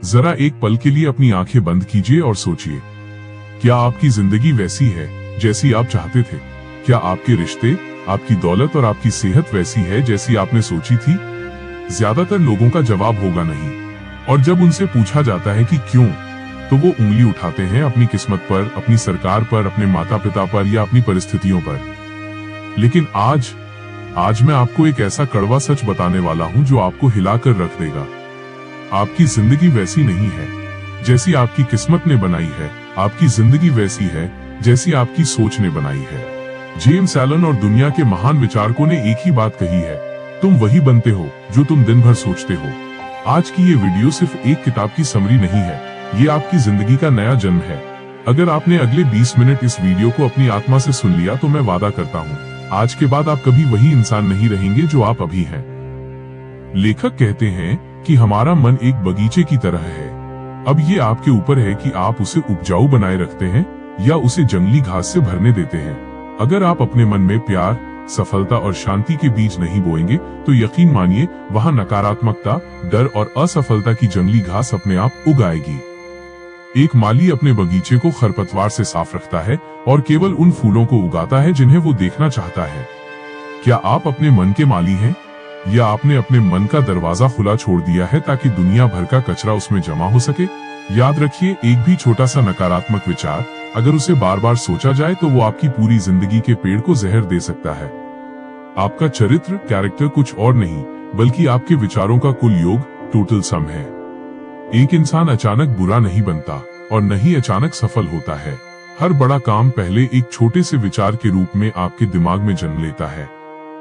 जरा एक पल के लिए अपनी आंखें बंद कीजिए और सोचिए, क्या आपकी जिंदगी वैसी है जैसी आप चाहते थे? क्या आपके रिश्ते, आपकी दौलत और आपकी सेहत वैसी है जैसी आपने सोची थी? ज्यादातर लोगों का जवाब होगा नहीं। और जब उनसे पूछा जाता है कि क्यों, तो वो उंगली उठाते हैं अपनी किस्मत पर, अपनी सरकार पर, अपने माता पिता पर या अपनी परिस्थितियों पर। लेकिन आज मैं आपको एक ऐसा कड़वा सच बताने वाला हूं जो आपको हिलाकर रख देगा। आपकी जिंदगी वैसी नहीं है जैसी आपकी किस्मत ने बनाई है। आपकी जिंदगी वैसी है जैसी आपकी सोच ने बनाई है। जेम्स एलन और दुनिया के महान विचारकों ने एक ही बात कही है, तुम वही बनते हो जो तुम दिन भर सोचते हो। आज की ये वीडियो सिर्फ एक किताब की समरी नहीं है, ये आपकी जिंदगी का नया जन्म है। अगर आपने अगले 20 मिनट इस वीडियो को अपनी आत्मा से सुन लिया तो मैं वादा करता हूँ, आज के बाद आप कभी वही इंसान नहीं रहेंगे जो आप अभी हैं। लेखक कहते हैं कि हमारा मन एक बगीचे की तरह है। अब ये आपके ऊपर है कि आप उसे उपजाऊ बनाए रखते हैं या उसे जंगली घास से भरने देते हैं। अगर आप अपने मन में प्यार, सफलता और शांति के बीज नहीं बोएंगे तो यकीन मानिए वहां नकारात्मकता, डर और असफलता की जंगली घास अपने आप उग आएगी। एक माली अपने बगीचे को खरपतवार से साफ रखता है और केवल उन फूलों को उगाता है जिन्हें वो देखना चाहता है। क्या आप अपने मन के माली हैं, या आपने अपने मन का दरवाजा खुला छोड़ दिया है ताकि दुनिया भर का कचरा उसमें जमा हो सके? याद रखिए, एक भी छोटा सा नकारात्मक विचार अगर उसे बार बार सोचा जाए तो वो आपकी पूरी जिंदगी के पेड़ को जहर दे सकता है। आपका चरित्र, कैरेक्टर कुछ और नहीं बल्कि आपके विचारों का कुल योग, टोटल सम है। एक इंसान अचानक बुरा नहीं बनता और न ही अचानक सफल होता है। हर बड़ा काम पहले एक छोटे से विचार के रूप में आपके दिमाग में जन्म लेता है।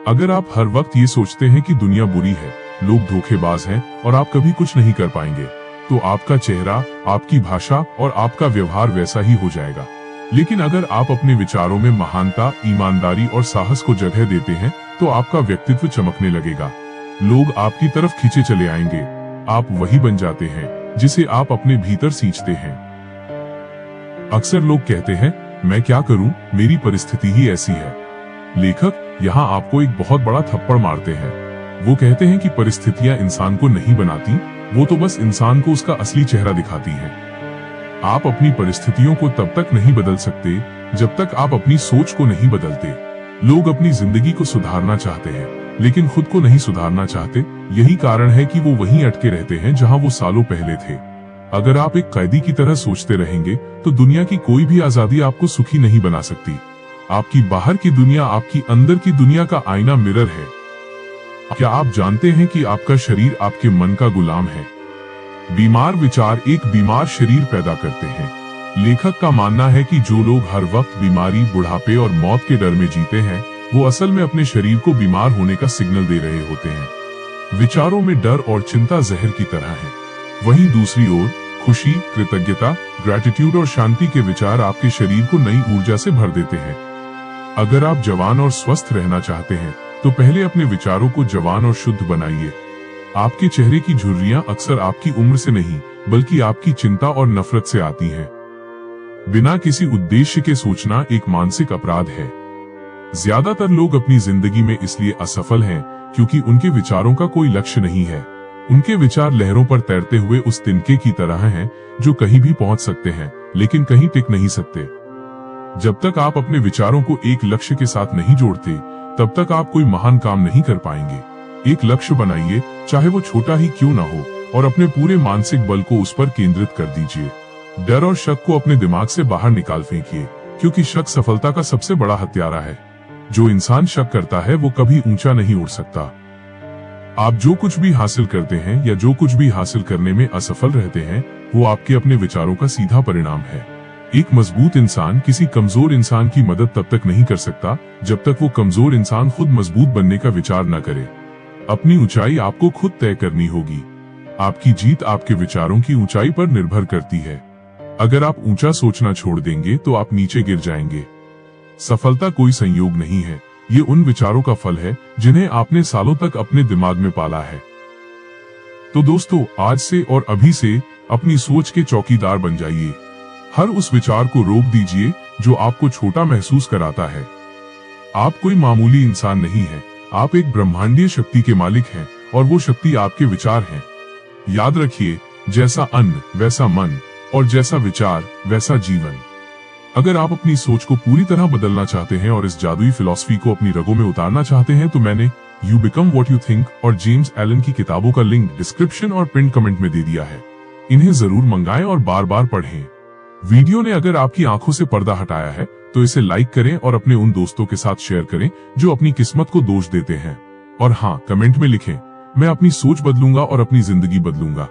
अगर आप हर वक्त ये सोचते हैं कि दुनिया बुरी है, लोग धोखेबाज हैं और आप कभी कुछ नहीं कर पाएंगे, तो आपका चेहरा, आपकी भाषा और आपका व्यवहार वैसा ही हो जाएगा। लेकिन अगर आप अपने विचारों में महानता, ईमानदारी और साहस को जगह देते हैं तो आपका व्यक्तित्व चमकने लगेगा। लोग आपकी तरफ खींचे चले आएंगे। आप वही बन जाते हैं जिसे आप अपने भीतर सींचते हैं। अक्सर लोग कहते हैं, मैं क्या करूं, मेरी परिस्थिति ही ऐसी है। लेखक यहाँ आपको एक बहुत बड़ा थप्पड़ मारते हैं। वो कहते हैं कि परिस्थितियां इंसान को नहीं बनाती, वो तो बस इंसान को उसका असली चेहरा दिखाती हैं। आप अपनी परिस्थितियों को तब तक नहीं बदल सकते जब तक आप अपनी सोच को नहीं बदलते। लोग अपनी जिंदगी को सुधारना चाहते हैं लेकिन खुद को नहीं सुधारना चाहते। यही कारण है कि वो वहीं अटके रहते हैं जहां वो सालों पहले थे। अगर आप एक कैदी की तरह सोचते रहेंगे तो दुनिया की कोई भी आजादी आपको सुखी नहीं बना सकती। आपकी बाहर की दुनिया आपकी अंदर की दुनिया का आईना, मिरर है। क्या आप जानते हैं कि आपका शरीर आपके मन का गुलाम है? बीमार विचार एक बीमार शरीर पैदा करते हैं। लेखक का मानना है कि जो लोग हर वक्त बीमारी, बुढ़ापे और मौत के डर में जीते हैं, वो असल में अपने शरीर को बीमार होने का सिग्नल दे रहे होते हैं। विचारों में डर और चिंता जहर की तरह है। वहीं दूसरी ओर खुशी, कृतज्ञता, ग्रैटिट्यूड और शांति के विचार आपके शरीर को नई ऊर्जा से भर देते हैं। अगर आप जवान और स्वस्थ रहना चाहते हैं तो पहले अपने विचारों को जवान और शुद्ध बनाइए। आपके चेहरे की झुर्रियां अक्सर आपकी उम्र से नहीं बल्कि आपकी चिंता और नफरत से आती हैं। बिना किसी उद्देश्य के सोचना एक मानसिक अपराध है। ज्यादातर लोग अपनी जिंदगी में इसलिए असफल हैं क्योंकि उनके विचारों का कोई लक्ष्य नहीं है। उनके विचार लहरों पर तैरते हुए उस तिनके की तरह हैं जो कहीं भी पहुंच सकते हैं लेकिन कहीं टिक नहीं सकते। जब तक आप अपने विचारों को एक लक्ष्य के साथ नहीं जोड़ते तब तक आप कोई महान काम नहीं कर पाएंगे। एक लक्ष्य बनाइए, चाहे वो छोटा ही क्यों ना हो, और अपने पूरे मानसिक बल को उस पर केंद्रित कर दीजिए। डर और शक को अपने दिमाग से बाहर निकाल फेंकिए, क्योंकि शक सफलता का सबसे बड़ा हत्यारा है। जो इंसान शक करता है वो कभी ऊंचा नहीं उड़ सकता। आप जो कुछ भी हासिल करते हैं या जो कुछ भी हासिल करने में असफल रहते हैं, वो आपके अपने विचारों का सीधा परिणाम है। एक मजबूत इंसान किसी कमजोर इंसान की मदद तब तक नहीं कर सकता जब तक वो कमजोर इंसान खुद मजबूत बनने का विचार न करे। अपनी ऊंचाई आपको खुद तय करनी होगी। आपकी जीत आपके विचारों की ऊंचाई पर निर्भर करती है। अगर आप ऊंचा सोचना छोड़ देंगे तो आप नीचे गिर जाएंगे। सफलता कोई संयोग नहीं है, ये उन विचारों का फल है जिन्हें आपने सालों तक अपने दिमाग में पाला है। तो दोस्तों, आज से और अभी से अपनी सोच के चौकीदार बन जाइए। हर उस विचार को रोक दीजिए जो आपको छोटा महसूस कराता है। आप कोई मामूली इंसान नहीं है, आप एक ब्रह्मांडीय शक्ति के मालिक हैं और वो शक्ति आपके विचार हैं। याद रखिए, जैसा अन्न वैसा मन, और जैसा विचार वैसा जीवन। अगर आप अपनी सोच को पूरी तरह बदलना चाहते हैं और इस जादुई फिलॉसफी को अपनी रगों में उतारना चाहते हैं तो मैंने you become what you think और जेम्स एलन की किताबों का लिंक डिस्क्रिप्शन और पिन कमेंट में दे दिया है। इन्हें जरूर मंगाएं और बार बार पढ़ें। वीडियो ने अगर आपकी आंखों से पर्दा हटाया है तो इसे लाइक करें और अपने उन दोस्तों के साथ शेयर करें जो अपनी किस्मत को दोष देते हैं। और हाँ, कमेंट में लिखें, मैं अपनी सोच बदलूंगा और अपनी जिंदगी बदलूंगा।